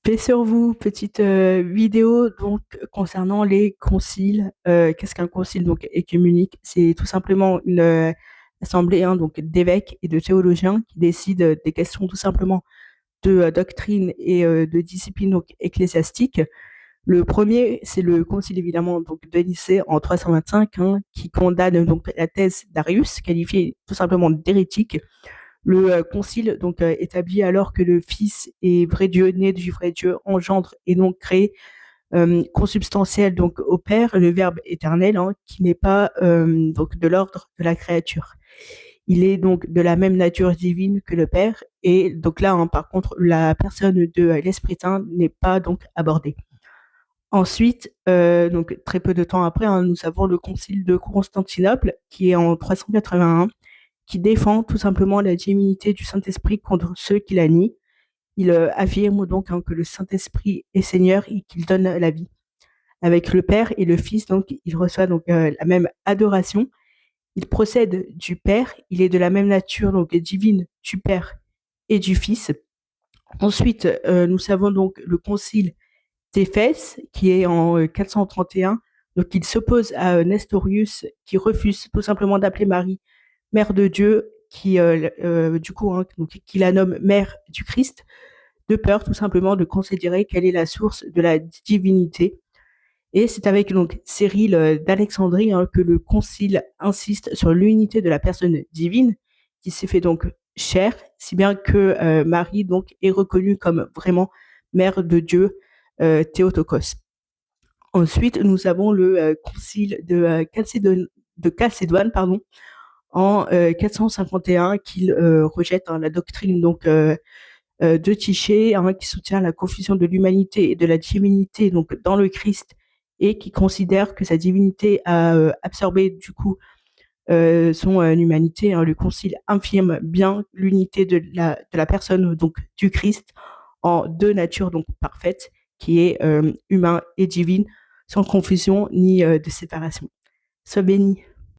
Paix sur vous, petite vidéo donc concernant les conciles. Qu'est-ce qu'un concile donc œcuménique? C'est tout simplement une assemblée donc d'évêques et de théologiens qui décident des questions tout simplement de doctrine et de discipline donc ecclésiastique. Le premier, c'est le concile évidemment donc de Nicée en 325 qui condamne donc la thèse d'Arius, qualifiée tout simplement d'hérétique. Le concile donc établit alors que le Fils est vrai Dieu, né du vrai Dieu, engendre et donc créé, consubstantiel donc au Père, le Verbe éternel, qui n'est pas donc de l'ordre de la créature. Il est donc de la même nature divine que le Père, et donc là, par contre, la personne de l'Esprit Saint n'est pas donc abordée. Ensuite, donc très peu de temps après, nous avons le concile de Constantinople qui est en 381 qui défend tout simplement la divinité du Saint-Esprit contre ceux qui la nient. Il affirme donc que le Saint-Esprit est Seigneur et qu'il donne la vie. Avec le Père et le Fils, donc, il reçoit donc la même adoration. Il procède du Père, il est de la même nature donc divine du Père et du Fils. Ensuite, nous savons donc le concile d'Éphèse qui est en 431. Donc, il s'oppose à Nestorius qui refuse tout simplement d'appeler Marie Mère de Dieu, du coup, donc, qui la nomme Mère du Christ, de peur tout simplement de considérer qu'elle est la source de la divinité. Et c'est avec donc Cyril d'Alexandrie que le concile insiste sur l'unité de la personne divine, qui s'est fait donc chair, si bien que Marie donc est reconnue comme vraiment mère de Dieu, Théotokos. Ensuite, nous avons le concile de Chalcédoine, pardon, en 451 qu'il rejette la doctrine donc de Tiché, qui soutient la confusion de l'humanité et de la divinité donc dans le Christ et qui considère que sa divinité a absorbé du coup son humanité. Le Concile infirme bien l'unité de la personne donc du Christ en deux natures donc parfaites, qui est humain et divine, sans confusion ni de séparation. Sois béni.